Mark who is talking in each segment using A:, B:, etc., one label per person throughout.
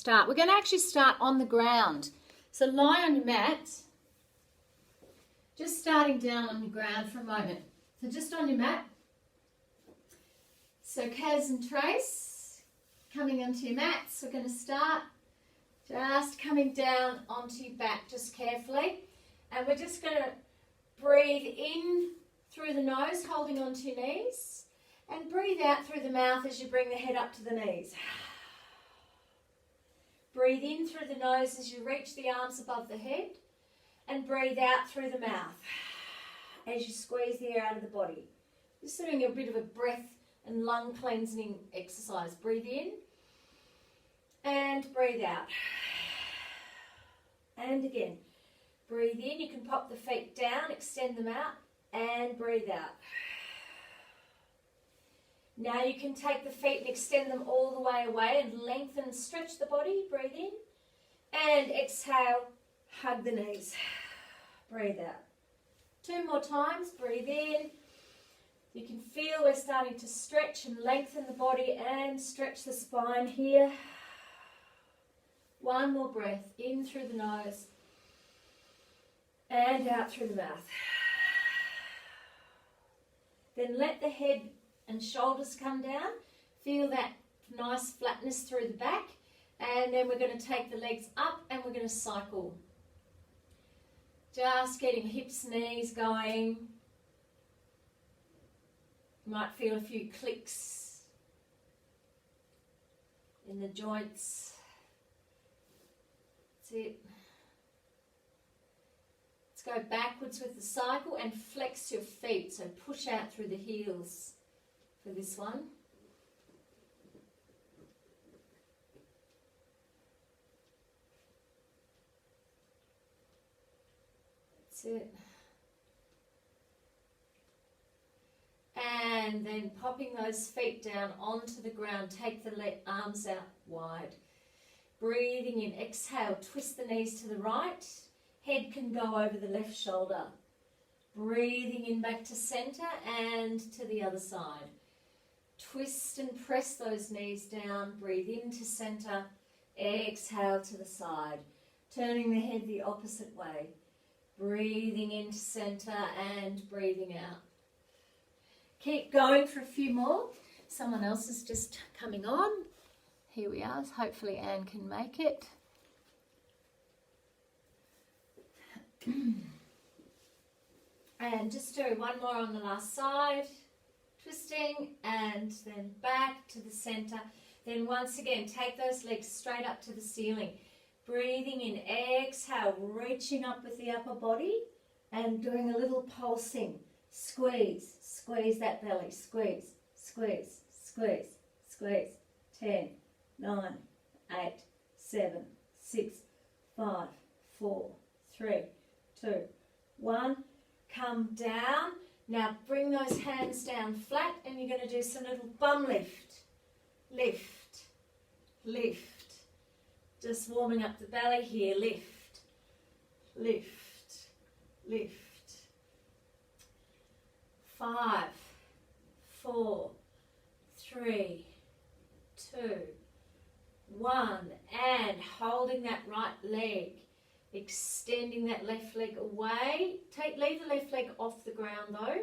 A: start. We're going to actually start on the ground. So lie on your mat, just starting down on the ground for a moment. So just on your mat. So Kaz and Trace, coming onto your mats, we're going to start just coming down onto your back just carefully. And we're just going to breathe in through the nose, holding onto your knees. And breathe out through the mouth as you bring the head up to the knees. Breathe in through the nose as you reach the arms above the head. And breathe out through the mouth as you squeeze the air out of the body. Just doing a bit of a breath and lung cleansing exercise. Breathe in and breathe out. And again, breathe in. You can pop the feet down, extend them out, and breathe out. Now you can take the feet and extend them all the way away and lengthen and stretch the body. Breathe in. And exhale, hug the knees. Breathe out. 2 more times. Breathe in. You can feel we're starting to stretch and lengthen the body and stretch the spine here. 1 more breath. In through the nose and out through the mouth. Then let the head and shoulders come down. Feel that nice flatness through the back. And then we're going to take the legs up and we're going to cycle. Just getting hips, knees going. You might feel a few clicks in the joints. That's it. Let's go backwards with the cycle and flex your feet. So push out through the heels for this one. That's it. And then popping those feet down onto the ground. Take the arms out wide. Breathing in. Exhale. Twist the knees to the right. Head can go over the left shoulder. Breathing in back to center and to the other side. Twist and press those knees down. Breathe into center. Exhale to the side. Turning the head the opposite way. Breathing into center and breathing out. Keep going for a few more. Someone else is just coming on. Here we are. Hopefully Anne can make it. And just do 1 more on the last side. Twisting and then back to the center. Then once again, take those legs straight up to the ceiling. Breathing in, exhale, reaching up with the upper body and doing a little pulsing. Squeeze, squeeze that belly, squeeze, squeeze, squeeze, squeeze. 10, 9, 8, 7, 6, 5, 4, 3, 2, 1. Come down. Now bring those hands down flat and you're going to do some little bum lift. Lift, lift. Just warming up the belly here. Lift, lift, lift. 5, 4, 3, 2, 1. And holding that right leg. Extending that left leg away. Leave the left leg off the ground though.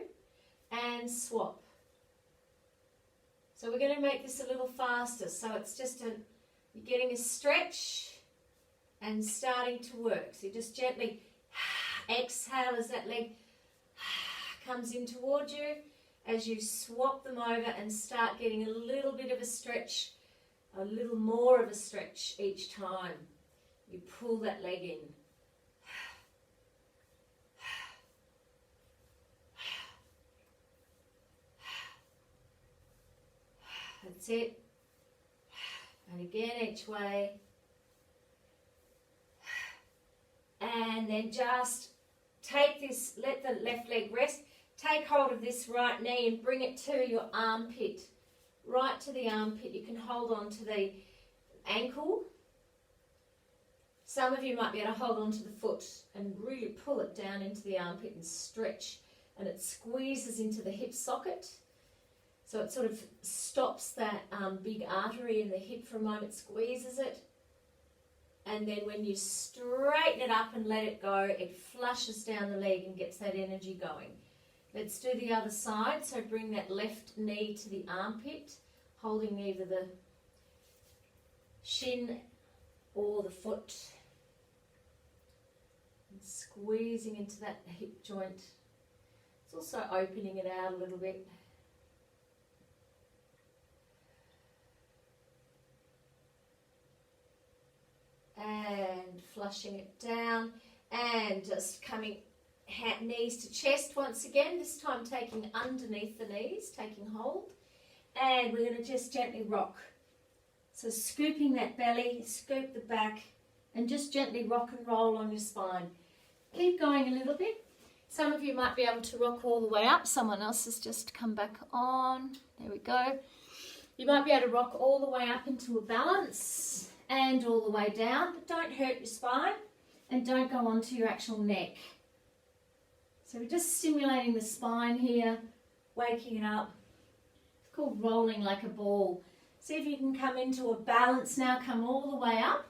A: And swap. So we're going to make this a little faster. So it's just you're getting a stretch and starting to work. So you just gently exhale as that leg comes in towards you. As you swap them over and start getting a little bit of a stretch, a little more of a stretch each time. You pull that leg in. That's it. And again each way. And then just take this, let the left leg rest. Take hold of this right knee and bring it to your armpit. Right to the armpit. You can hold on to the ankle. Some of you might be able to hold on to the foot and really pull it down into the armpit and stretch. And it squeezes into the hip socket. So it sort of stops that big artery in the hip for a moment, squeezes it. and then when you straighten it up and let it go, it flushes down the leg and gets that energy going. Let's do the other side. So bring that left knee to the armpit, holding either the shin or the foot, and squeezing into that hip joint. It's also opening it out a little bit. And flushing it down, and just coming knees to chest once again, this time taking underneath the knees, taking hold, and we're going to just gently rock. So scooping that belly, scoop the back, and just gently rock and roll on your spine. Keep going a little bit. Some of you might be able to rock all the way up. Someone else has just come back on. There we go. You might be able to rock all the way up into a balance and all the way down, but don't hurt your spine and don't go onto your actual neck. So we're just stimulating the spine here, waking it up. It's called rolling like a ball. See if you can come into a balance now, come all the way up.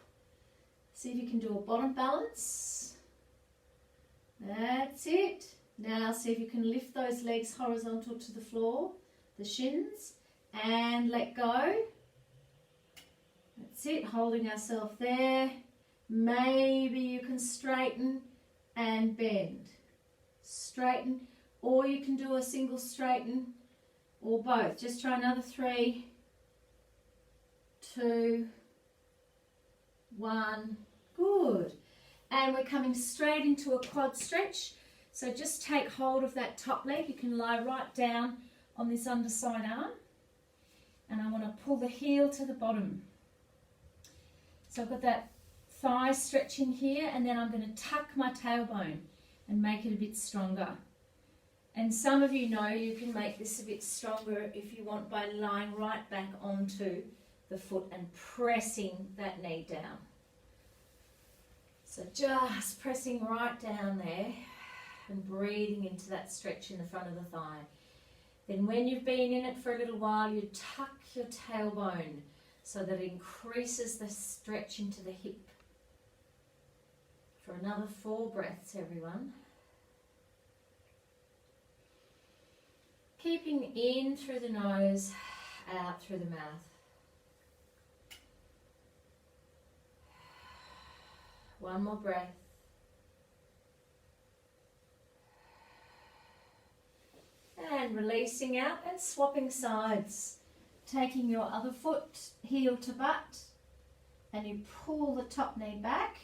A: See if you can do a bottom balance. That's it. Now see if you can lift those legs horizontal to the floor, the shins, and let go. That's it, holding ourselves there. Maybe you can straighten and bend. Straighten, or you can do a single straighten, or both. Just try another 3, 2, 1. Good. And we're coming straight into a quad stretch. So just take hold of that top leg. You can lie right down on this underside arm. And I want to pull the heel to the bottom. So I've got that thigh stretching here, and then I'm going to tuck my tailbone and make it a bit stronger. And some of you know you can make this a bit stronger if you want by lying right back onto the foot and pressing that knee down. So just pressing right down there and breathing into that stretch in the front of the thigh. Then when you've been in it for a little while, you tuck your tailbone so that it increases the stretch into the hip. For another 4 breaths, everyone. Keeping in through the nose, out through the mouth. One more breath. And releasing out and swapping sides. Taking your other foot, heel to butt, and you pull the top knee back.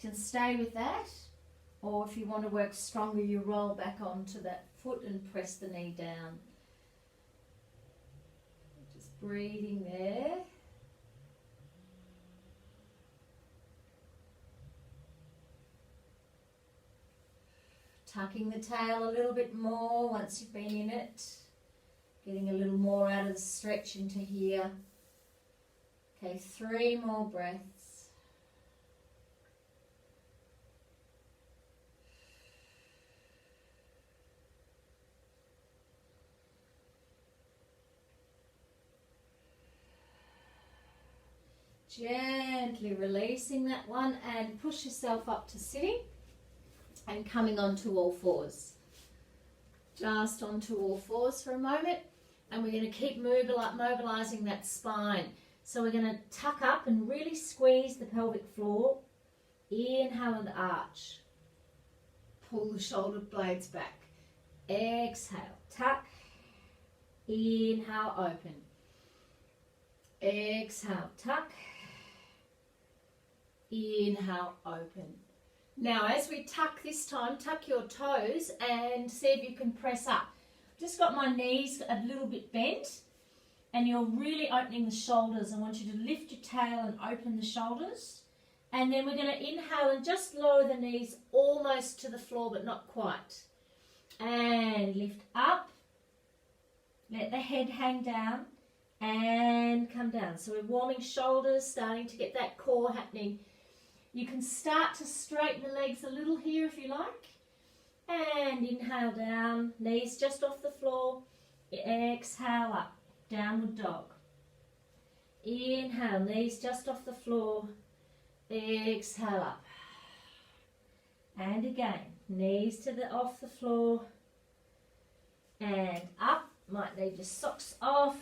A: You can stay with that, or if you want to work stronger, you roll back onto that foot and press the knee down. Just breathing there. Tucking the tail a little bit more once you've been in it. Getting a little more out of the stretch into here. Okay, 3 more breaths. Gently releasing that one and push yourself up to sitting and coming onto all fours. Just onto all fours for a moment, and we're going to keep mobilizing that spine. So we're going to tuck up and really squeeze the pelvic floor. Inhale and arch. Pull the shoulder blades back. Exhale, tuck. Inhale, open. Exhale, tuck. Inhale, open. Now as we tuck this time, tuck your toes and see if you can press up. Just got my knees a little bit bent, and you're really opening the shoulders. I want you to lift your tail and open the shoulders. And then we're going to inhale and just lower the knees almost to the floor, but not quite. And lift up. Let the head hang down and come down. So we're warming shoulders, starting to get that core happening. You can start to straighten the legs a little here if you like. And inhale down, knees just off the floor. Exhale up, downward dog. Inhale, knees just off the floor. Exhale up. And again, knees to the off the floor. And up. Might need your socks off.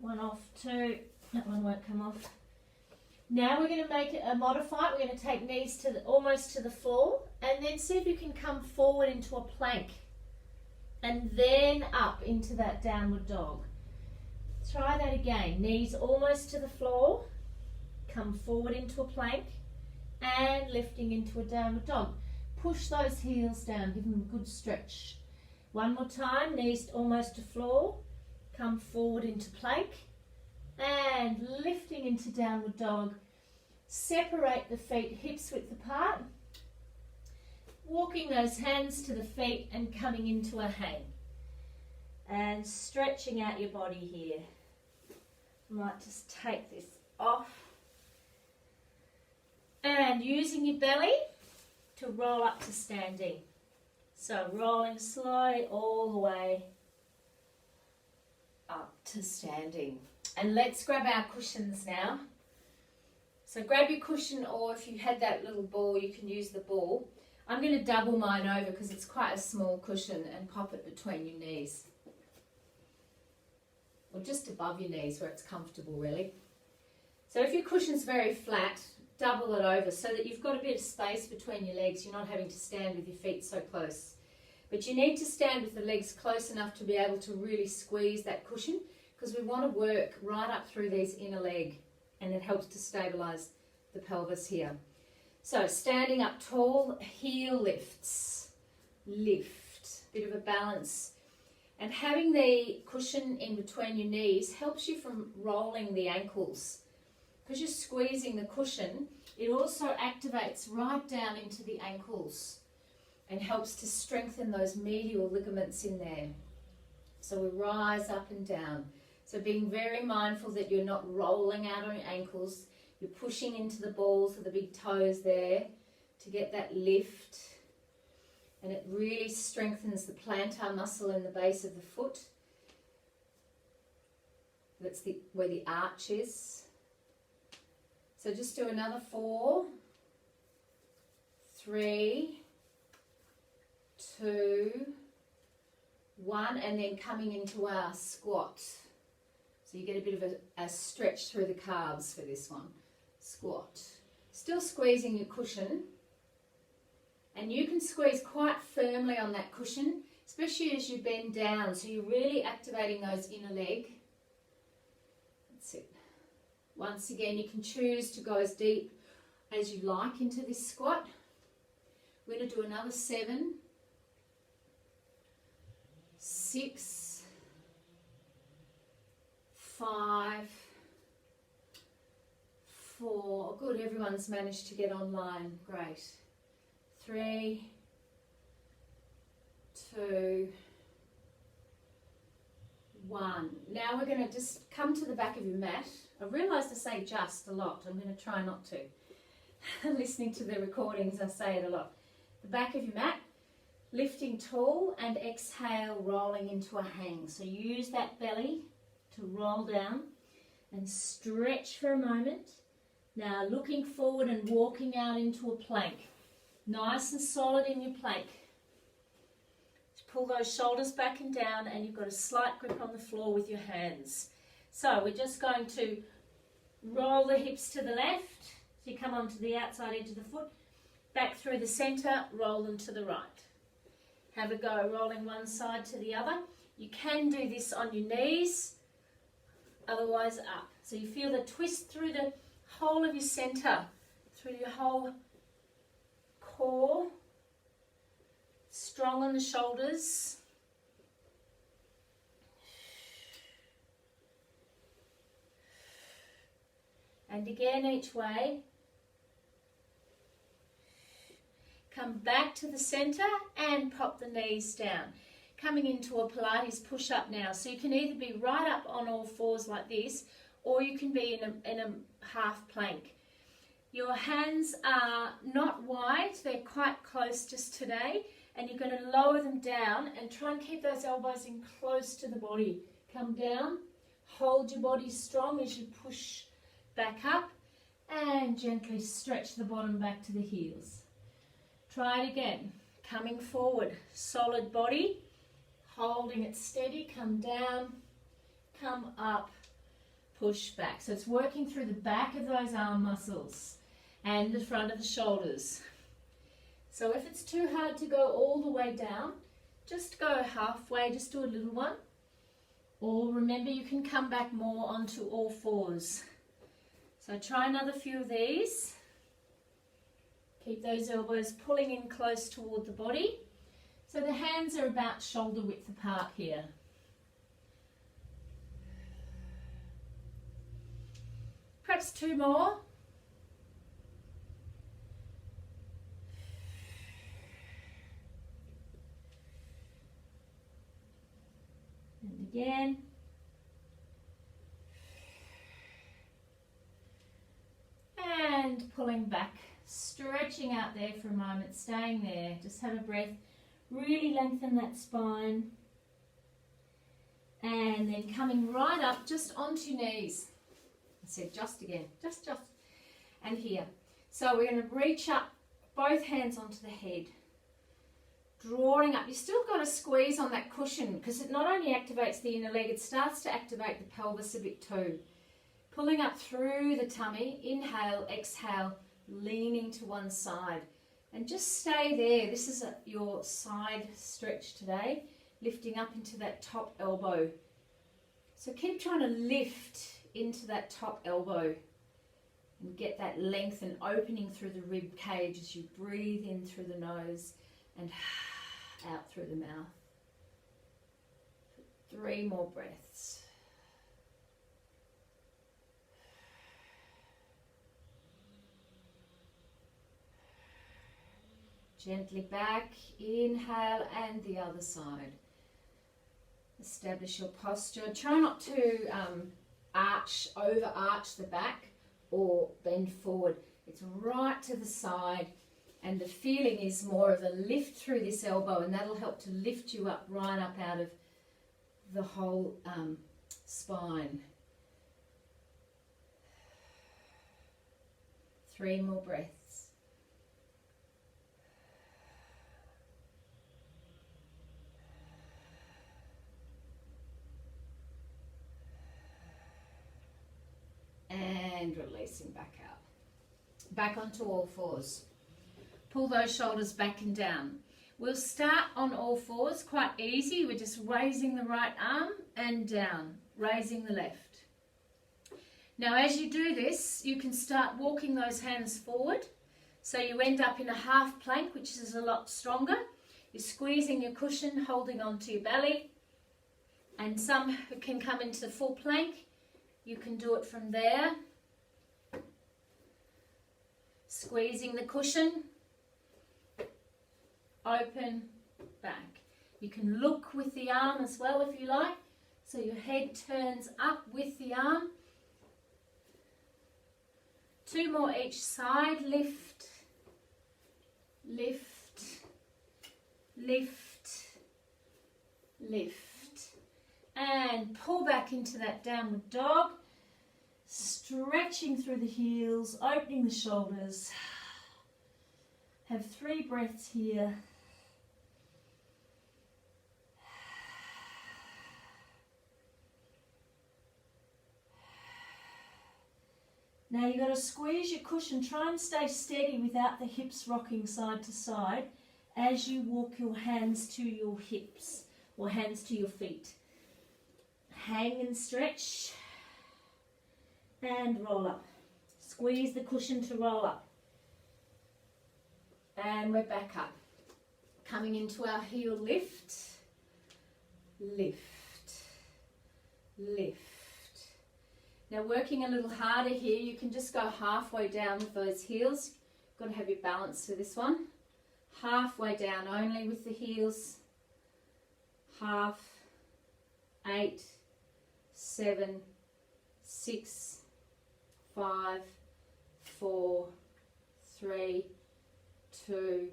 A: One off, two. That one won't come off. Now we're going to make it a modify. We're going to take knees to almost to the floor, and then see if you can come forward into a plank, and then up into that downward dog. Try that again. Knees almost to the floor, come forward into a plank, and lifting into a downward dog. Push those heels down. Give them a good stretch. One more time. Knees almost to floor, come forward into plank, and lifting into downward dog. Separate the feet hips width apart, walking those hands to the feet and coming into a hang, and stretching out your body here. I might just take this off, and using your belly to roll up to standing. So rolling slowly all the way up to standing. And let's grab our cushions now. So grab your cushion, or if you had that little ball, you can use the ball. I'm going to double mine over because it's quite a small cushion, and pop it between your knees. Or just above your knees where it's comfortable, really. So if your cushion's very flat, double it over so that you've got a bit of space between your legs. You're not having to stand with your feet so close. But you need to stand with the legs close enough to be able to really squeeze that cushion, because we want to work right up through these inner leg, and it helps to stabilize the pelvis here. So standing up tall, heel lifts, lift, bit of a balance. And having the cushion in between your knees helps you from rolling the ankles. Because you're squeezing the cushion, it also activates right down into the ankles and helps to strengthen those medial ligaments in there. So we rise up and down. So being very mindful that you're not rolling out on your ankles, you're pushing into the balls of the big toes there to get that lift. And it really strengthens the plantar muscle in the base of the foot. That's where the arch is. So just do another 4, 3, 2, 1, and then coming into our squat. So you get a bit of a stretch through the calves for this one. Squat. Still squeezing your cushion. And you can squeeze quite firmly on that cushion, especially as you bend down. So you're really activating those inner leg. That's it. Once again, you can choose to go as deep as you like into this squat. We're going to do another 7, 6, 5, 4. Good, everyone's managed to get online. Great. 3, 2, 1. Now we're going to just come to the back of your mat. I realised I say just a lot. I'm going to try not to. Listening to the recordings, I say it a lot. The back of your mat, lifting tall, and exhale, rolling into a hang. So use that belly to roll down and stretch for a moment. Now looking forward and walking out into a plank. Nice and solid in your plank. Just pull those shoulders back and down, and you've got a slight grip on the floor with your hands. So we're just going to roll the hips to the left. So you come onto the outside edge of the foot, back through the centre, roll them to the right. Have a go rolling one side to the other. You can do this on your knees, otherwise up. So you feel the twist through the whole of your centre, through your whole core, strong on the shoulders. And again each way. Come back to the centre and pop the knees down. Coming into a Pilates push-up now. So you can either be right up on all fours like this, or you can be in a half plank. Your hands are not wide, they're quite close just today, and you're going to lower them down and try and keep those elbows in close to the body. Come down, hold your body strong as you push back up, and and gently stretch the bottom back to the heels. Try it again. Coming forward, solid body, holding it steady, come down, come up, push back. So it's working through the back of those arm muscles and the front of the shoulders. So if it's too hard to go all the way down, just go halfway, just do a little one. Or remember, you can come back more onto all fours. So try another few of these. Keep those elbows pulling in close toward the body. So the hands are about shoulder width apart here. Perhaps two more. And again. And pulling back, stretching out there for a moment, staying there. Just have a breath. Really lengthen that spine. And then coming right up just onto your knees. I said just again, just. And here. So we're going to reach up, both hands onto the head. Drawing up. You still got to squeeze on that cushion because it not only activates the inner leg, it starts to activate the pelvis a bit too. Pulling up through the tummy, inhale, exhale, leaning to one side. And just stay there. This is your side stretch today, lifting up into that top elbow. So keep trying to lift into that top elbow and get that length and opening through the rib cage as you breathe in through the nose and out through the mouth. 3 more breaths. Gently back, inhale, and the other side. Establish your posture. Try not to overarch the back or bend forward. It's right to the side, and the feeling is more of a lift through this elbow, and that'll help to lift you up right up out of the whole spine. 3 more breaths. And releasing back out. Back onto all fours. Pull those shoulders back and down. We'll start on all fours, quite easy. We're just raising the right arm and down, raising the left. Now as you do this, you can start walking those hands forward. So you end up in a half plank, which is a lot stronger. You're squeezing your cushion, holding onto your belly. And some can come into the full plank. You can do it from there. Squeezing the cushion. Open, back. You can look with the arm as well if you like. So your head turns up with the arm. 2 more each side. Lift, lift, lift, lift. And pull back into that downward dog. Stretching through the heels, opening the shoulders. Have 3 breaths here. Now you've got to squeeze your cushion. Try and stay steady without the hips rocking side to side as you walk your hands to your hips or hands to your feet. Hang and stretch and roll up. Squeeze the cushion to roll up. And we're back up. Coming into our heel lift, lift, lift. Now working a little harder here, you can just go halfway down with those heels. Got to have your balance for this one. Halfway down only with the heels. Half, 8, 7, 6, 5, 4, 3, 2,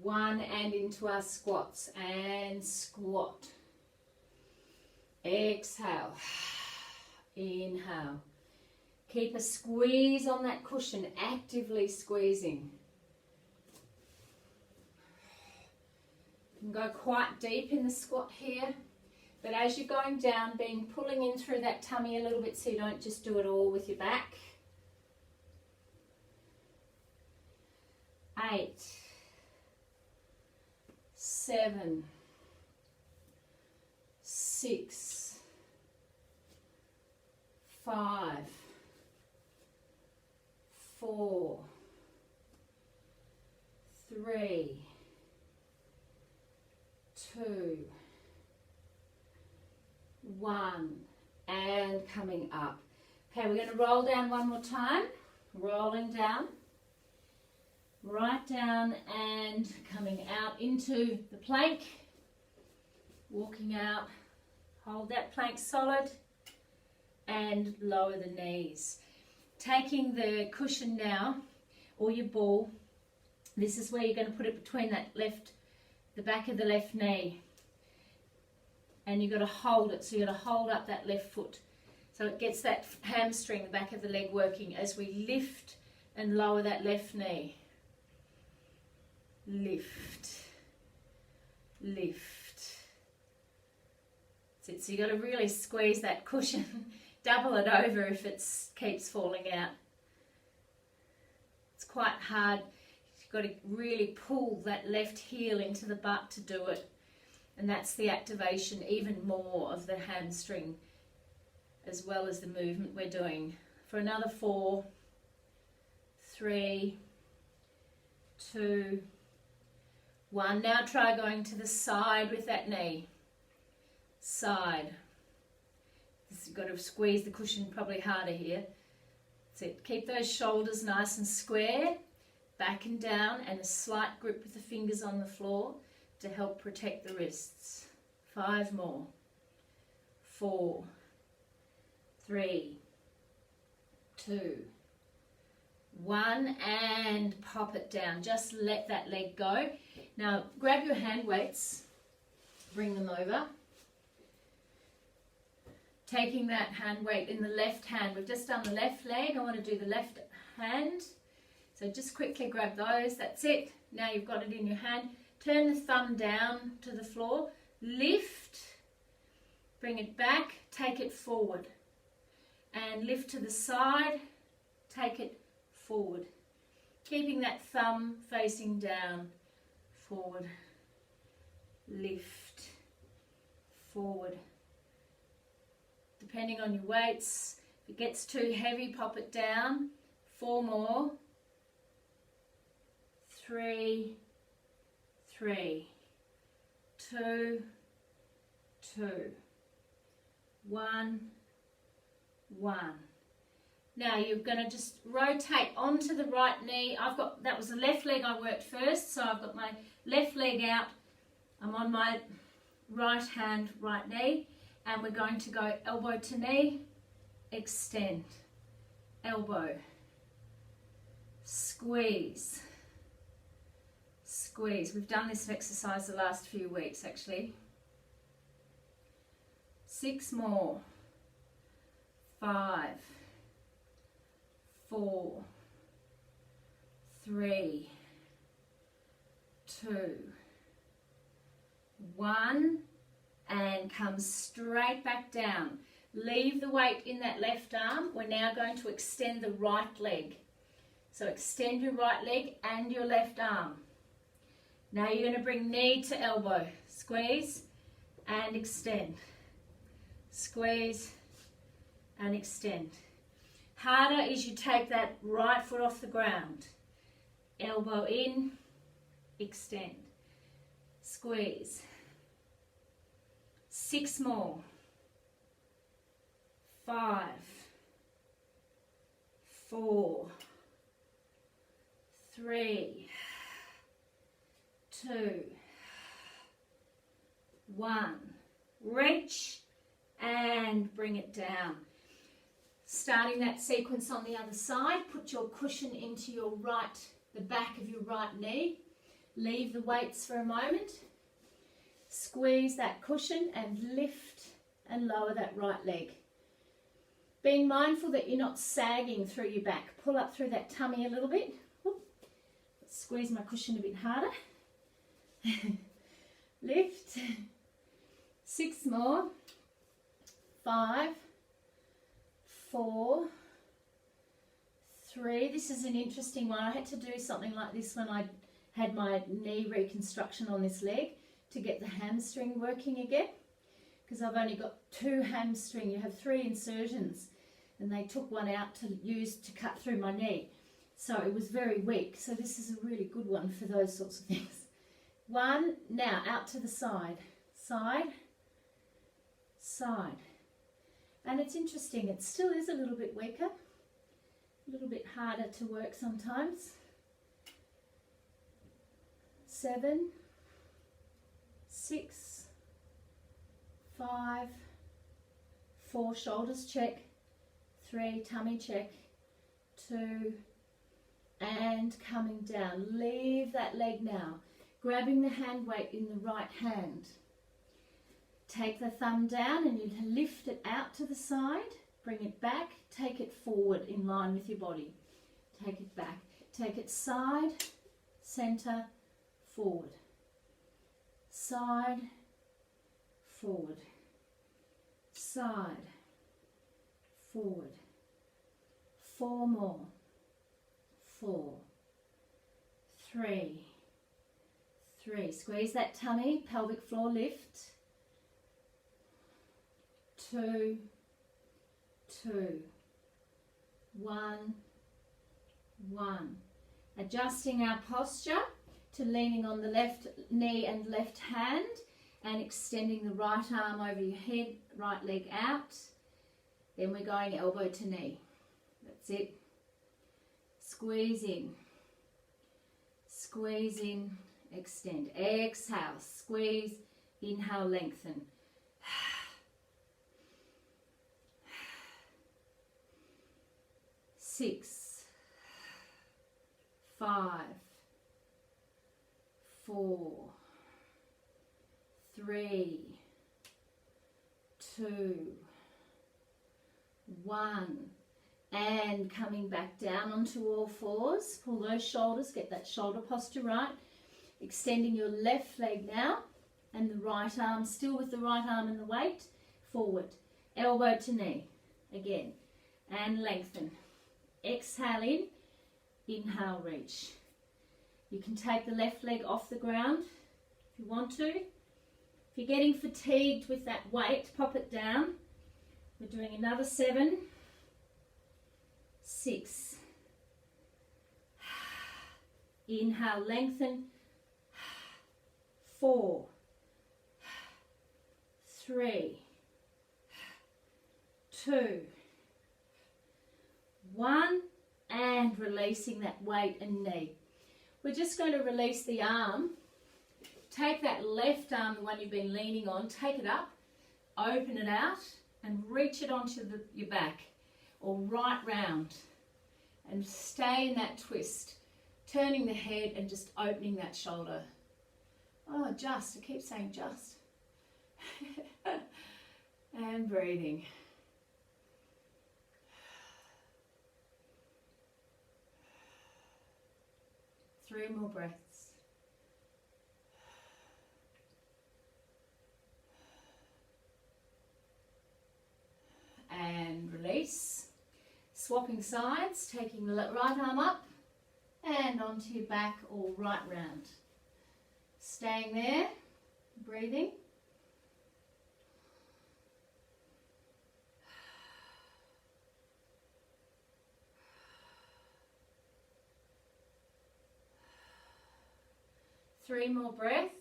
A: 1, and into our squats, and squat. Exhale, inhale. Keep a squeeze on that cushion, actively squeezing. You can go quite deep in the squat here, but as you're going down, pulling in through that tummy a little bit so you don't just do it all with your back. 8, 7, 6, 5, 4, 3, 2, 1, and coming up. Okay, we're going to roll down one more time. Rolling down, right down and coming out into the plank. Walking out, hold that plank solid and lower the knees. Taking the cushion now, or your ball, this is where you're going to put it between the back of the left knee. And you've got to hold it, so you've got to hold up that left foot. So it gets that hamstring, the back of the leg working as we lift and lower that left knee. Lift, lift. That's it. So you've got to really squeeze that cushion, double it over if it keeps falling out. It's quite hard. You've got to really pull that left heel into the butt to do it. And that's the activation even more of the hamstring as well as the movement we're doing. For another 4, 3, 2, 1. Now try going to the side with that knee. Side. You've got to squeeze the cushion probably harder here. That's it. Keep those shoulders nice and square. Back and down, and a slight grip with the fingers on the floor to help protect the wrists. 5 more. 4, 3, 2, 1, and pop it down. Just let that leg go. Now grab your hand weights, bring them over. Taking that hand weight in the left hand. We've just done the left leg. I want to do the left hand. So just quickly grab those. That's it. Now you've got it in your hand. Turn the thumb down to the floor. Lift. Bring it back. Take it forward. And lift to the side. Take it forward. Keeping that thumb facing down. Forward. Lift. Forward. Depending on your weights. If it gets too heavy, pop it down. 4 more. 3, 3, 2, 2, 1, 1. Now you're going to just rotate onto the right knee. That was the left leg I worked first, so I've got my left leg out. I'm on my right hand, right knee, and we're going to go elbow to knee, extend, elbow, squeeze, squeeze. We've done this exercise the last few weeks actually. 6 more. 5, 4, 3, 2, 1, and come straight back down. Leave the weight in that left arm. We're now going to extend the right leg. So extend your right leg and your left arm. Now you're going to bring knee to elbow. Squeeze and extend. Squeeze and extend. Harder is you take that right foot off the ground. Elbow in, extend. Squeeze. 6 more. 5, 4, 3, 2, 1. Reach and bring it down. Starting that sequence on the other side, put your cushion into your right, the back of your right knee. Leave the weights for a moment. Squeeze that cushion and lift and lower that right leg.
B: Being mindful that you're not sagging through your back. Pull up through that tummy a little bit. Whoop. Squeeze my cushion a bit harder. Lift. 6 more. 5, 4, 3. This is an interesting one. I had to do something like this when I had my knee reconstruction on this leg to get the hamstring working again, because I've only got 2 hamstring. You have 3 insertions, and they took one out to use to cut through my knee, so it was very weak. So this is a really good one for those sorts of things. 1. Now out to the side, side, side. And it's interesting, it still is a little bit weaker, a little bit harder to work sometimes. 7, 6, 5, 4, shoulders check, 3, tummy check, 2, and coming down. Leave that leg now, grabbing the hand weight in the right hand. Take the thumb down and you lift it out to the side, bring it back, take it forward in line with your body. Take it back, take it side, center, forward, side, forward, side, forward. 4 more. 4, 3, 3. Squeeze that tummy, pelvic floor lift. 2, 2, 1, 1. Adjusting our posture to leaning on the left knee and left hand, and extending the right arm over your head, right leg out. Then we're going elbow to knee. That's it. Squeeze in, extend. Exhale, squeeze, inhale, lengthen. 6, 5, 4, 3, 2, 1. And coming back down onto all fours. Pull those shoulders, get that shoulder posture right. Extending your left leg now, and the right arm, still with the right arm and the weight, forward. Elbow to knee, again, and lengthen. Exhale in, inhale, reach. You can take the left leg off the ground if you want to. If you're getting fatigued with that weight, pop it down. We're doing another 7, 6. Inhale, lengthen. 4, 3, 2, 1, and releasing that weight and knee. We're just going to release the arm. Take that left arm, the one you've been leaning on, take it up, open it out, and reach it onto your back, or right round, and stay in that twist, turning the head and just opening that shoulder. Oh, just, I keep saying just. And breathing. Three more breaths. And release. Swapping sides, taking the right arm up and onto your back or right round. Staying there, breathing. Three more breaths.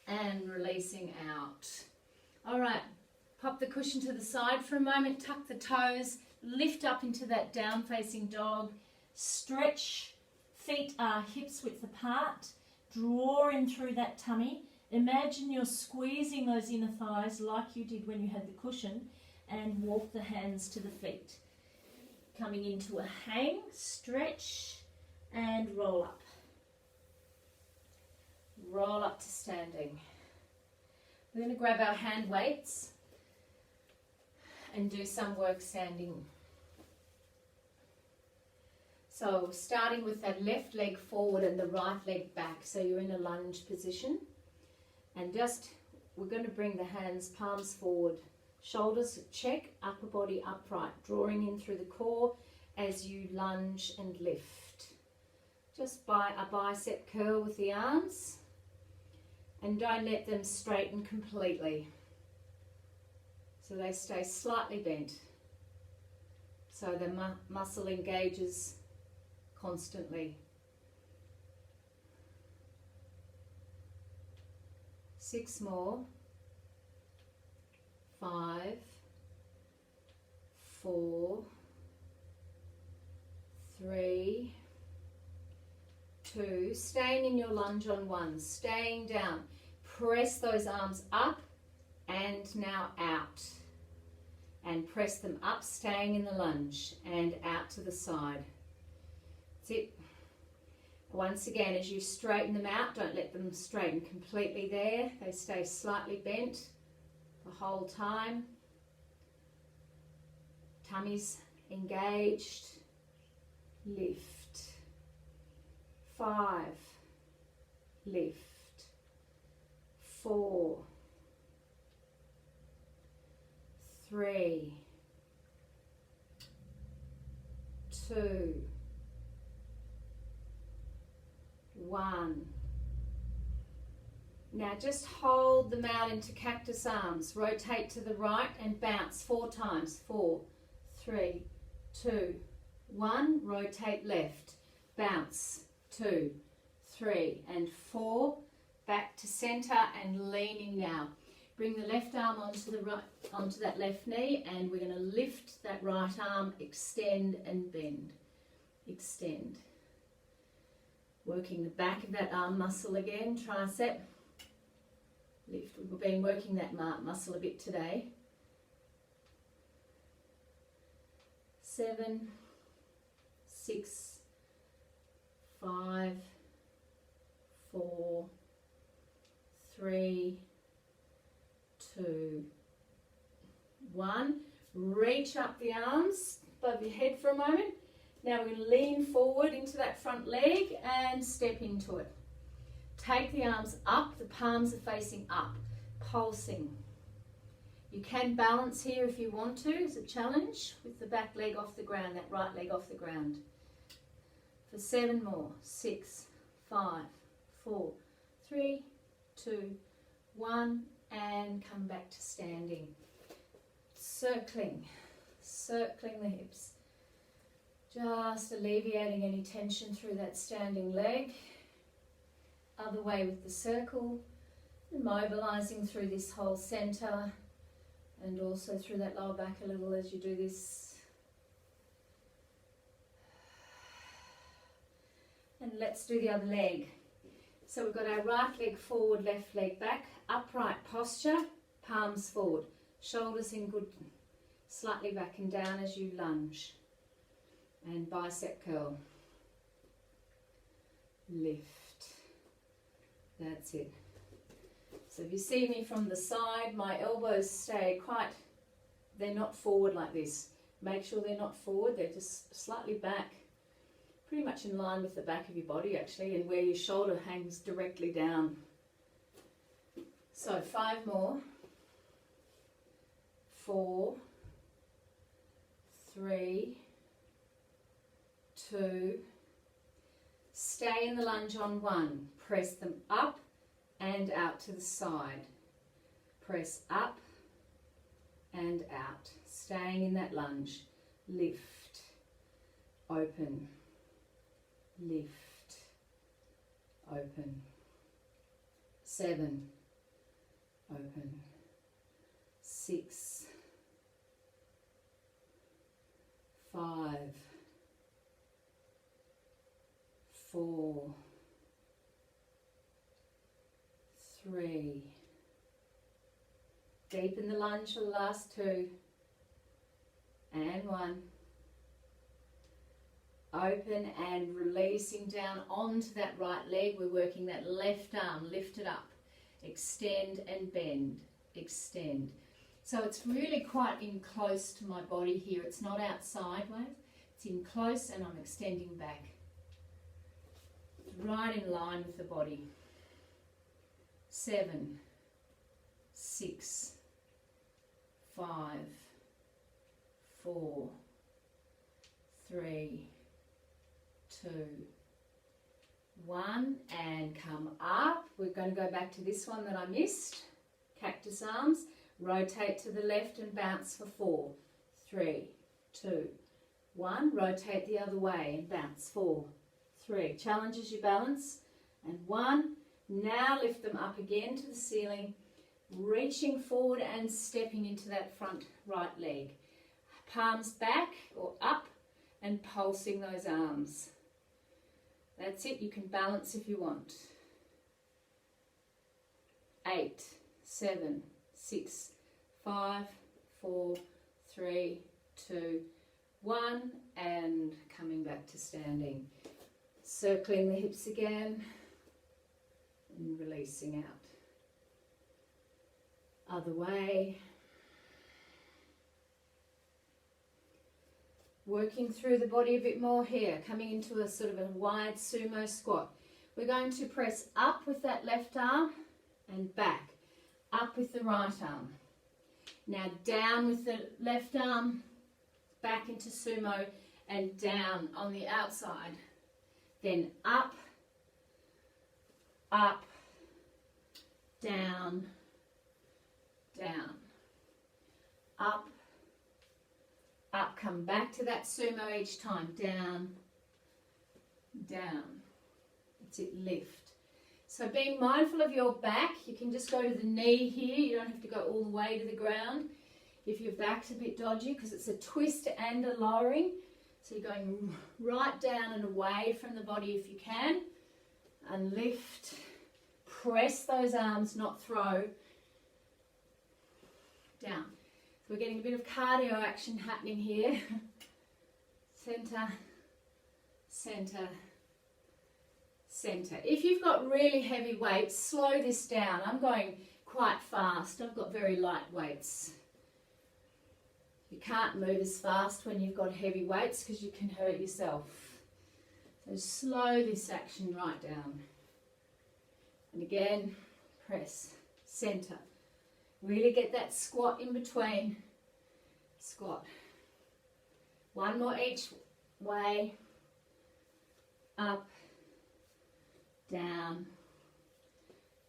B: And releasing out. All right, pop the cushion to the side for a moment, tuck the toes, lift up into that down facing dog, stretch, feet are hips width apart, draw in through that tummy. Imagine you're squeezing those inner thighs like you did when you had the cushion, and walk the hands to the feet. Coming into a hang, stretch, and roll up. Roll up to standing. We're going to grab our hand weights and do some work standing. So starting with that left leg forward and the right leg back, so you're in a lunge position. And just, we're going to bring the hands, palms forward, shoulders check, upper body upright, drawing in through the core as you lunge and lift. Just by a bicep curl with the arms, and don't let them straighten completely. So they stay slightly bent, so the muscle engages constantly. 6 more. 5, 4, 3, 2. Staying in your lunge on 1. Staying down. Press those arms up and now out. And press them up, staying in the lunge, and out to the side. That's it. Once again, as you straighten them out, don't let them straighten completely there. They stay slightly bent the whole time. Tummy's engaged. Lift. 5. Lift. 4. 3. 2. 1. Now just hold them out into cactus arms. Rotate to the right and bounce 4 times. 4, 3, 2, 1. Rotate left. Bounce. 2, 3, and 4. Back to center and leaning now. Bring the left arm onto the right, onto that left knee, and we're going to lift that right arm, extend and bend. Extend. Working the back of that arm muscle again, tricep. Lift. We've been working that muscle a bit today. 7, 6, 5, 4, 3, 2, 1. Reach up the arms above your head for a moment. Now we're going to lean forward into that front leg and step into it. Take the arms up, the palms are facing up, pulsing. You can balance here if you want to, as a challenge, with the back leg off the ground, that right leg off the ground. For 7 more. 6, 5, 4, 3, 2, 1, and come back to standing. Circling the hips. Just alleviating any tension through that standing leg. Other way with the circle, and mobilizing through this whole center and also through that lower back a little as you do this. And let's do the other leg. So we've got our right leg forward, left leg back, upright posture, palms forward, shoulders in good, slightly back and down as you lunge. And bicep curl. Lift. That's it. So if you see me from the side, my elbows stay quite, they're not forward like this. Make sure they're not forward, they're just slightly back. Pretty much in line with the back of your body actually, and where your shoulder hangs directly down. So 5 more. 4, 3, 2, stay in the lunge on 1. Press them up and out to the side. Press up and out. Staying in that lunge. Lift. Open. Lift. Open. 7. Open. 6. 5. 4. 3. Deepen the lunge for the last 2. And 1. Open and releasing down onto that right leg. We're working that left arm, lift it up. Extend and bend, extend. So it's really quite in close to my body here. It's not out sideways. It's in close and I'm extending back. Right in line with the body. 7, 6, 5, 4, 3, 2, 1, and come up. We're going to go back to this one that I missed. Cactus arms. Rotate to the left and bounce for 4, 3, 2, 1. Rotate the other way and bounce. 4, 3. Challenges your balance. And 1. Now lift them up again to the ceiling, reaching forward and stepping into that front right leg. Palms back or up and pulsing those arms. That's it. You can balance if you want. 8, 7, 6, 5, 4, 3, 2, 1, and coming back to standing. Circling the hips again and releasing out. Other way. Working through the body a bit more here, coming into a sort of a wide sumo squat. We're going to press up with that left arm and back. Up with the right arm. Now down with the left arm, back into sumo and down on the outside. Then up, up, down, down, up, up. Come back to that sumo each time. Down, down. That's it, lift. So being mindful of your back, you can just go to the knee here. You don't have to go all the way to the ground if your back's a bit dodgy, because it's a twist and a lowering. So you're going right down and away from the body if you can. And lift. Press those arms, not throw. Down. So we're getting a bit of cardio action happening here. Center, center, center. If you've got really heavy weights, slow this down. I'm going quite fast. I've got very light weights. You can't move as fast when you've got heavy weights because you can hurt yourself. So slow this action right down. And again, press, center. Really get that squat in between. Squat. One more each way. Up, down,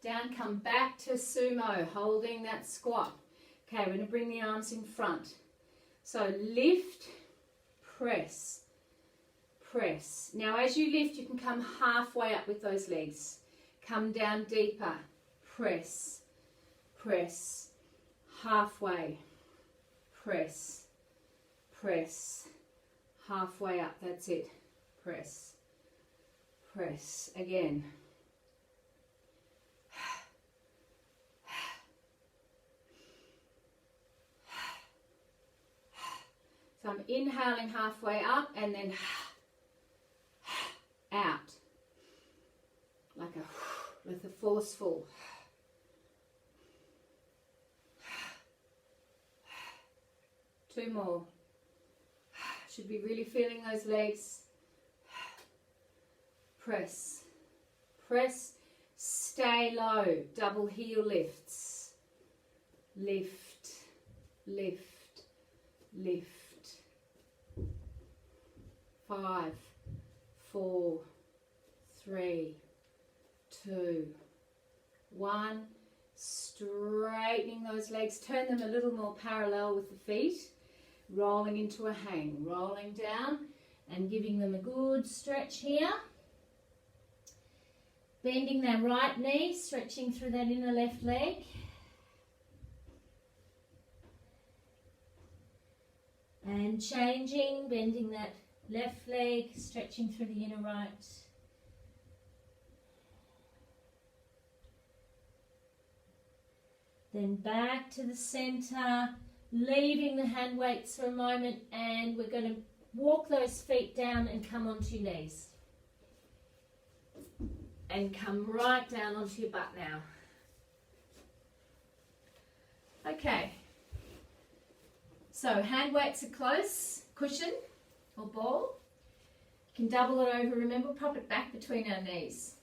B: down. Come back to sumo, holding that squat. Okay, we're going to bring the arms in front. So lift, press, press. Now as you lift, you can come halfway up with those legs. Come down deeper, press, press, halfway, press, press, halfway up. That's it, press, press. Again. So I'm inhaling halfway up and then out. Like a forceful. Two more. Should be really feeling those legs. Press. Press. Stay low. Double heel lifts. Lift. Lift. Lift. 5, 4, 3, 2, 1. Straightening those legs. Turn them a little more parallel with the feet. Rolling into a hang. Rolling down and giving them a good stretch here. Bending that right knee. Stretching through that inner left leg. And changing. Bending that left leg, stretching through the inner right. Then back to the center, leaving the hand weights for a moment, and we're going to walk those feet down and come onto your knees. And come right down onto your butt now. Okay. So hand weights are close, cushion or ball. You can double it over, remember, pop it back between our knees.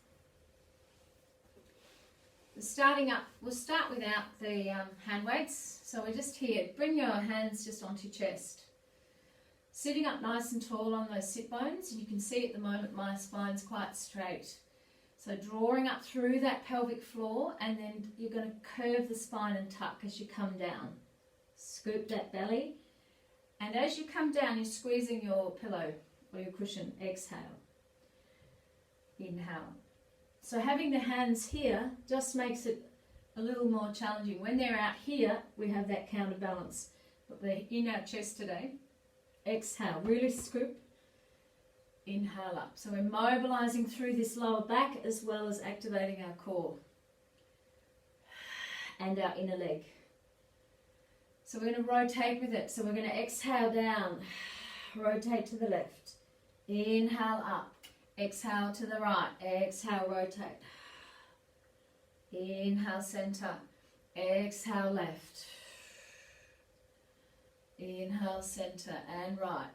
B: Starting up, we'll start without the hand weights. So we're just here. Bring your hands just onto your chest. Sitting up nice and tall on those sit bones. And you can see at the moment my spine's quite straight. So drawing up through that pelvic floor, and then you're going to curve the spine and tuck as you come down. Scoop that belly. And as you come down, you're squeezing your pillow or your cushion. Exhale. Inhale. So having the hands here just makes it a little more challenging. When they're out here, we have that counterbalance. But they're in our chest today. Exhale, really scoop. Inhale up. So we're mobilizing through this lower back as well as activating our core and our inner leg. So we're going to rotate with it. So we're going to exhale down, rotate to the left. Inhale up. Exhale to the right. Exhale, rotate. Inhale, center. Exhale, left. Inhale, center and right.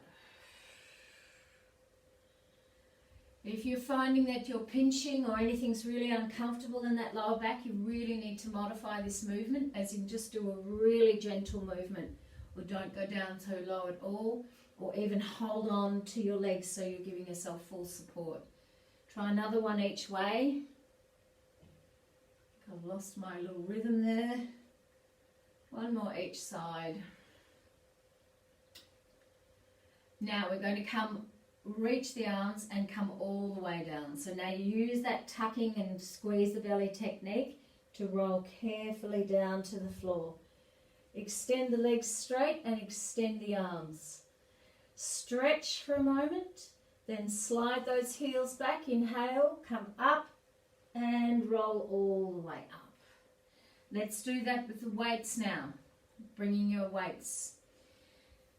B: If you're finding that you're pinching or anything's really uncomfortable in that lower back, you really need to modify this movement, as in just do a really gentle movement, or don't go down so low at all, or even hold on to your legs so you're giving yourself full support. Try another one each way. I've lost my little rhythm there. One more each side. Now we're going to reach the arms and come all the way down. So now you use that tucking and squeeze the belly technique to roll carefully down to the floor. Extend the legs straight and extend the arms. Stretch for a moment, then slide those heels back. Inhale, come up and roll all the way up. Let's do that with the weights now. Bringing your weights.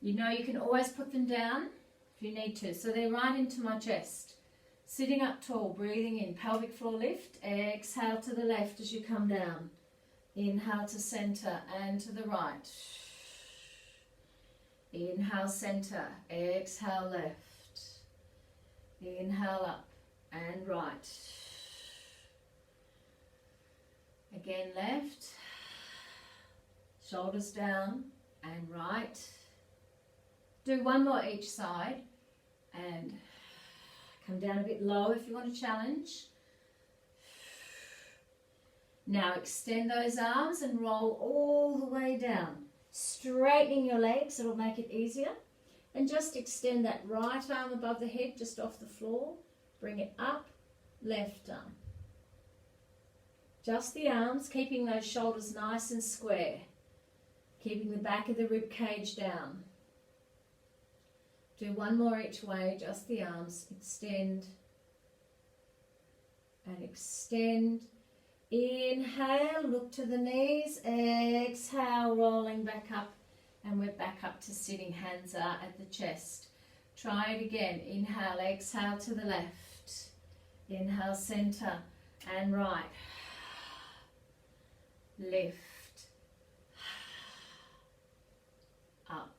B: You know you can always put them down if you need to. So they're right into my chest. Sitting up tall, breathing in, pelvic floor lift. Exhale to the left as you come down. Inhale to center and to the right. Inhale, center. Exhale, left. Inhale up and right. Again, left. Shoulders down and right. Do one more each side and come down a bit low if you want to challenge. Now extend those arms and roll all the way down. Straightening your legs, it'll make it easier. And just extend that right arm above the head, just off the floor. Bring it up, left arm. Just the arms, keeping those shoulders nice and square. Keeping the back of the rib cage down. Do one more each way, just the arms. Extend and extend. Inhale, look to the knees. Exhale, rolling back up. And we're back up to sitting. Hands are at the chest. Try it again. Inhale, exhale to the left. Inhale, center and right. Lift. Up.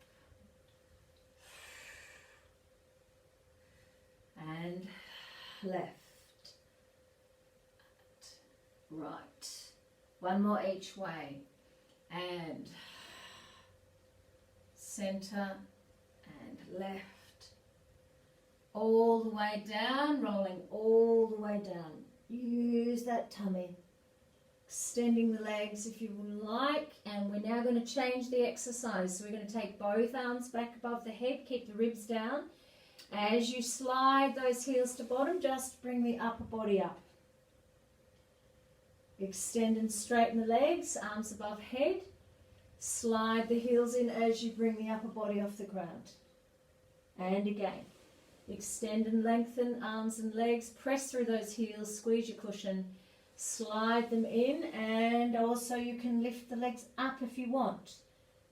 B: And left. Right. One more each way. And center and left. All the way down, rolling all the way down. Use that tummy. Extending the legs if you would like. And we're now going to change the exercise. So we're going to take both arms back above the head. Keep the ribs down. As you slide those heels to bottom, just bring the upper body up. Extend and straighten the legs, arms above head. Slide the heels in as you bring the upper body off the ground. And again. Extend and lengthen arms and legs. Press through those heels, squeeze your cushion. Slide them in, and also you can lift the legs up if you want.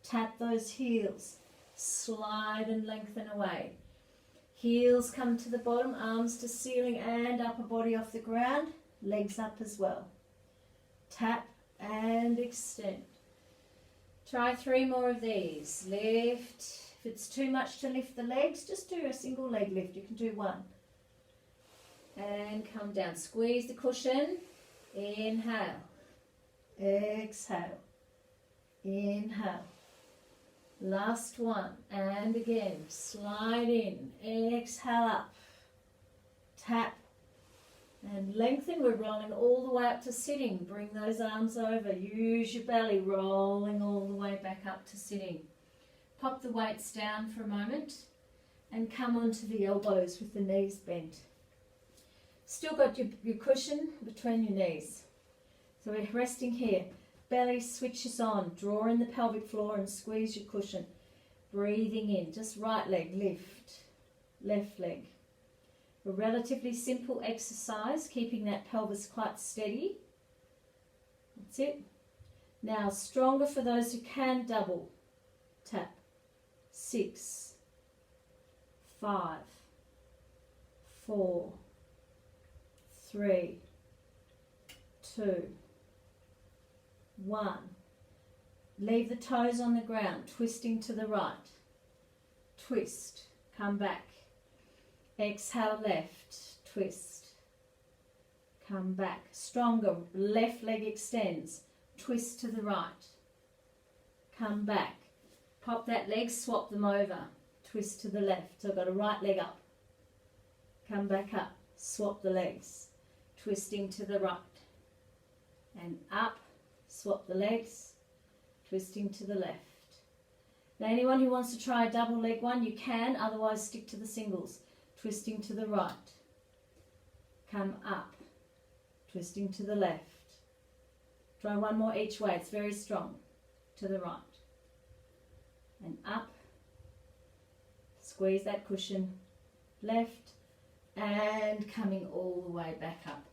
B: Tap those heels. Slide and lengthen away. Heels come to the bottom, arms to ceiling and upper body off the ground, legs up as well. Tap and extend. Try 3 more of these. Lift. If it's too much to lift the legs, just do a single leg lift. You can do 1. And come down. Squeeze the cushion. Inhale. Exhale. Inhale. Last one. And again. Slide in. Exhale up. Tap. And lengthen. We're rolling all the way up to sitting. Bring those arms over. Use your belly. Rolling all the way back up to sitting. Pop the weights down for a moment. And come onto the elbows with the knees bent. Still got your cushion between your knees. So we're resting here. Belly switches on. Draw in the pelvic floor and squeeze your cushion. Breathing in. Just right leg lift. Left leg. A relatively simple exercise, keeping that pelvis quite steady. That's it. Now stronger for those who can double. Tap. 6, 5, 4, 3, 2, 1. Leave the toes on the ground, twisting to the right. Twist, come back. Exhale left, twist. Come back. Stronger, left leg extends. Twist to the right. Come back. Pop that leg, swap them over. Twist to the left. So I've got a right leg up. Come back up. Swap the legs. Twisting to the right. And up. Swap the legs. Twisting to the left. Now anyone who wants to try a double leg one, you can. Otherwise stick to the singles. Twisting to the right. Come up. Twisting to the left. Try one more each way. It's very strong. To the right. And up. Squeeze that cushion. Left. And coming all the way back up.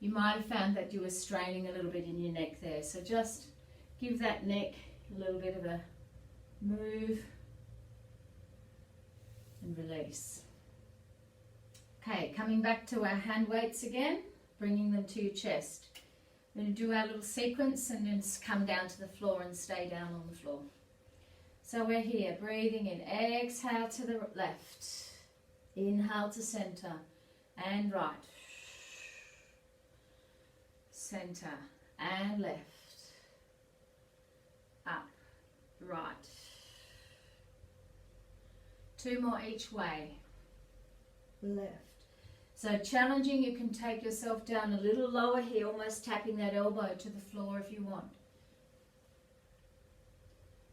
B: You might have found that you were straining a little bit in your neck there. So just give that neck a little bit of a move. And release. Okay, coming back to our hand weights again, bringing them to your chest. We're going to do our little sequence and then come down to the floor and stay down on the floor. So we're here, breathing in, exhale to the left, inhale to center and right, center and left, up, right. 2 more each way, left. So challenging, you can take yourself down a little lower here, almost tapping that elbow to the floor if you want.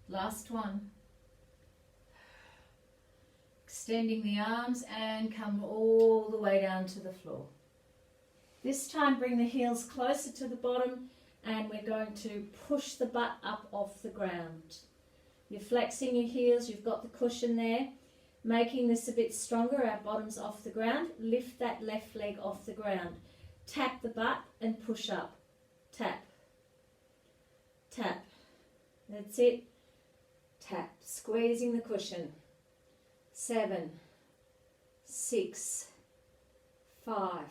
B: Last one. Extending the arms and come all the way down to the floor. This time bring the heels closer to the bottom and we're going to push the butt up off the ground. You're flexing your heels, you've got the cushion there. Making this a bit stronger, our bottom's off the ground. Lift that left leg off the ground. Tap the butt and push up. Tap. Tap. That's it. Tap. Squeezing the cushion. 7, 6, 5,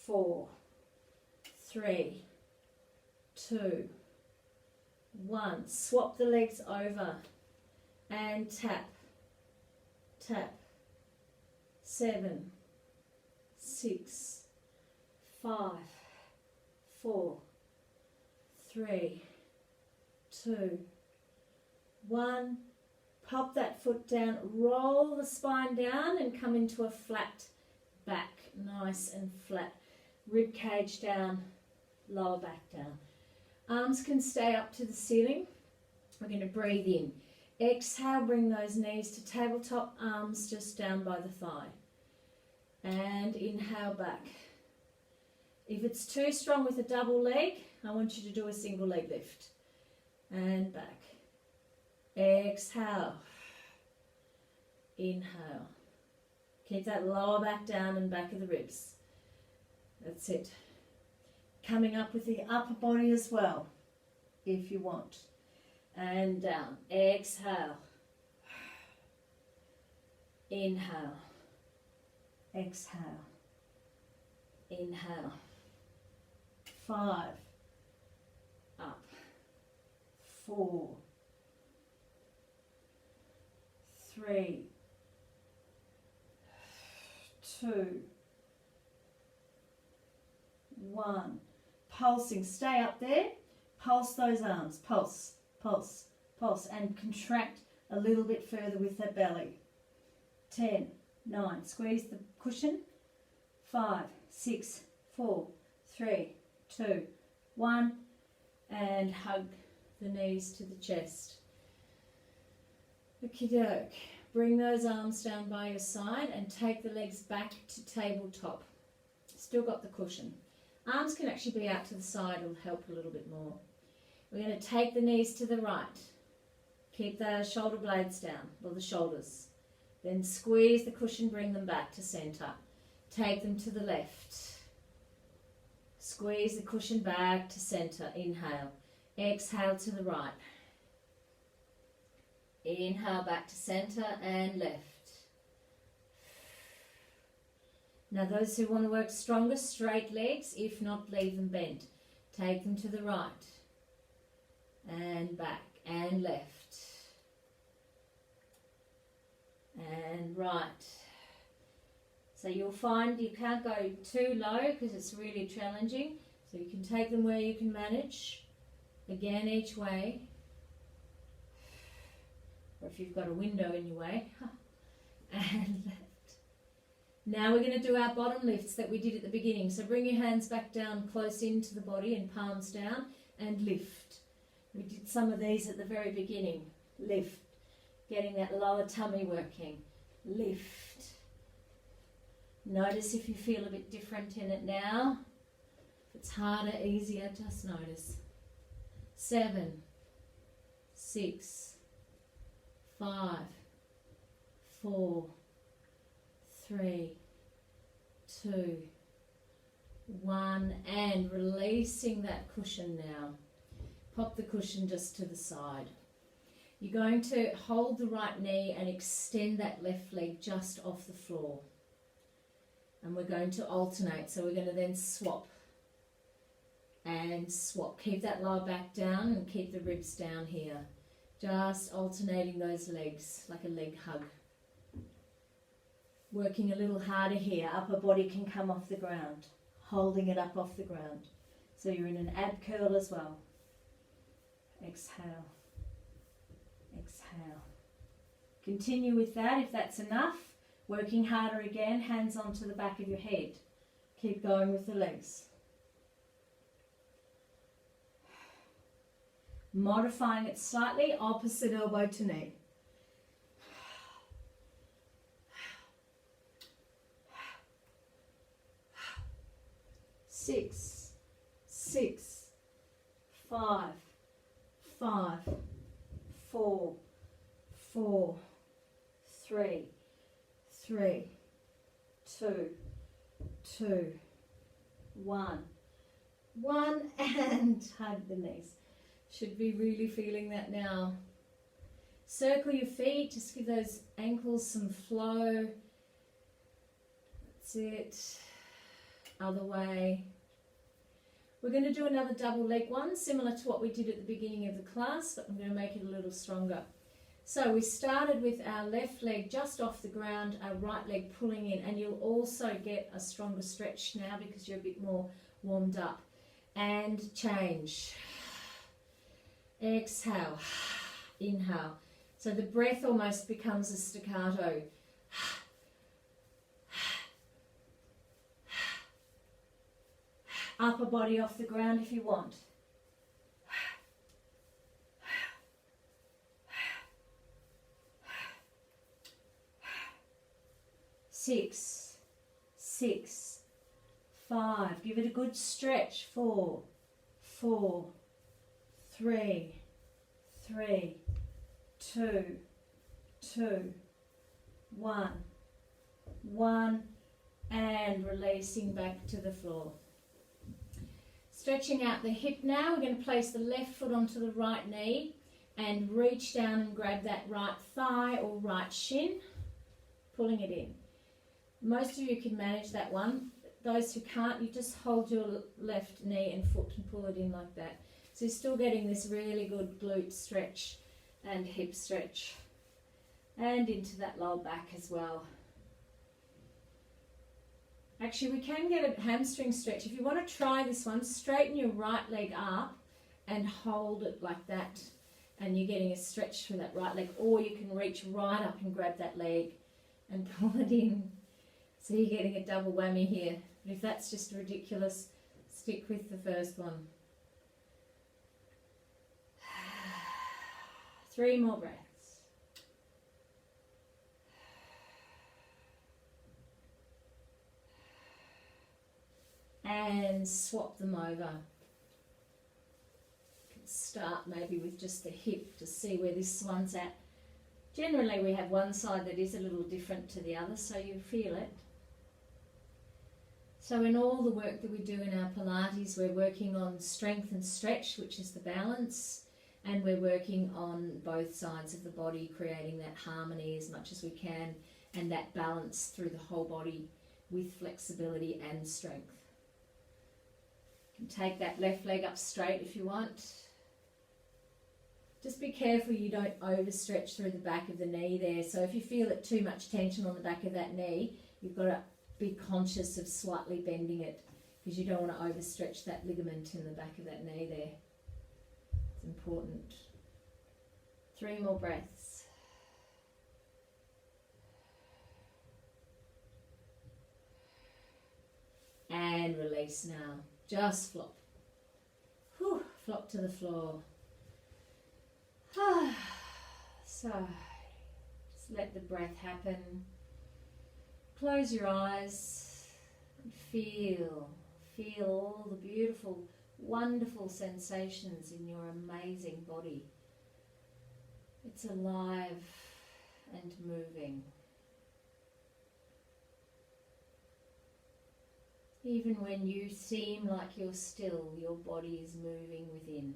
B: 4, 3, 2, 1. Swap the legs over and tap. Tap. 7, 6, 5, 4, 3, 2, 1. Pop that foot down, roll the spine down and come into a flat back, nice and flat. Rib cage down, lower back down. Arms can stay up to the ceiling. We're going to breathe in. Exhale, bring those knees to tabletop, arms just down by the thigh. And inhale back. If it's too strong with a double leg, I want you to do a single leg lift. And back. Exhale. Inhale. Keep that lower back down and back of the ribs. That's it. Coming up with the upper body as well, if you want. And down. Exhale.
A: Inhale. Exhale. Inhale. 5. Up. 4. 3. 2. 1. Pulsing. Stay up there. Pulse those arms. Pulse, pulse, pulse. And contract a little bit further with that belly. 10, 9. Squeeze the cushion. 5, 6, 4, 3, 2, 1. And hug the knees to the chest. Okie doke. Bring those arms down by your side and take the legs back to tabletop. Still got the cushion. Arms can actually be out to the side, it'll help a little bit more. We're going to take the knees to the right. Keep the shoulder blades down, or the shoulders. Then squeeze the cushion, bring them back to centre. Take them to the left. Squeeze the cushion back to centre. Inhale. Exhale to the right. Inhale back to centre and left. Now those who want to work stronger, straight legs, if not, leave them bent. Take them to the right and back and left and right. So you'll find you can't go too low because it's really challenging. So you can take them where you can manage. Again, each way. Or if you've got a window in your way. And left. Now we're going to do our bottom lifts that we did at the beginning. So bring your hands back down close into the body and palms down and lift. We did some of these at the very beginning. Lift. Getting that lower tummy working. Lift. Notice if you feel a bit different in it now. If it's harder, easier, just notice. 7, 6, 5, 4, 3, 2, 1, and releasing that cushion now. Pop the cushion just to the side. You're going to hold the right knee and extend that left leg just off the floor. And we're going to alternate, so we're going to then swap and swap. Keep that lower back down and keep the ribs down here. Just alternating those legs like a leg hug. Working a little harder here. Upper body can come off the ground. Holding it up off the ground. So you're in an ab curl as well. Exhale. Exhale. Continue with that if that's enough. Working harder again. Hands onto the back of your head. Keep going with the legs. Modifying it slightly. Opposite elbow to knee. 6, 6, 5, 5, 4, 4, 3, 3, 2, 2, 1, 1, and hug the knees. Should be really feeling that now. Circle your feet, just give those ankles some flow. That's it. Other way. We're going to do another double leg one, similar to what we did at the beginning of the class, but I'm going to make it a little stronger. So we started with our left leg just off the ground, our right leg pulling in, and you'll also get a stronger stretch now because you're a bit more warmed up. And change. Exhale. Inhale. So the breath almost becomes a staccato. Upper body off the ground if you want. 6, 6, 5. Give it a good stretch. 4, 4, 3, 3, 2, 2, 1, 1, and releasing back to the floor. Stretching out the hip now, we're going to place the left foot onto the right knee and reach down and grab that right thigh or right shin.
B: pulling it in. Most of you can manage that one. Those who can't, you just hold your left knee and foot and pull it in like that. So you're still getting this really good glute stretch and hip stretch. And into that lower back as well. Actually, we can get a hamstring stretch. If you want to try this one, straighten your right leg up and hold it like that. And you're getting a stretch through that right leg. Or you can reach right up and grab that leg and pull it in. So you're getting a double whammy here. But if that's just ridiculous, stick with the first one. 3 more breaths. And swap them over. Start maybe with just the hip to see where this one's at. Generally we have one side that is a little different to the other, so you feel it. So in all the work that we do in our Pilates, we're working on strength and stretch, which is the balance, and we're working on both sides of the body, creating that harmony as much as we can, and that balance through the whole body with flexibility and strength. You can take that left leg up straight if you want. Just be careful you don't overstretch through the back of the knee there. So if you feel it too much tension on the back of that knee, you've got to be conscious of slightly bending it, because you don't want to overstretch that ligament in the back of that knee there. It's important. 3 more breaths. And release now. Just flop. Whew, flop to the floor. So, just let the breath happen. Close your eyes and feel all the beautiful, wonderful sensations in your amazing body. It's alive and moving. Even when you seem like you're still, your body is moving within.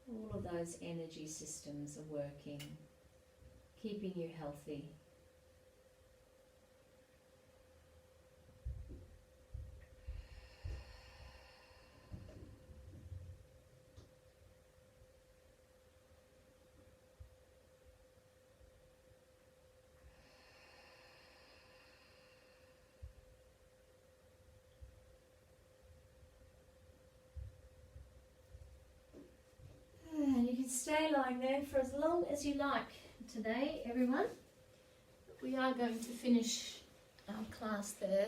B: All of those energy systems are working, keeping you healthy. Stay lying there for as long as you like today, everyone. We are going to finish our class there.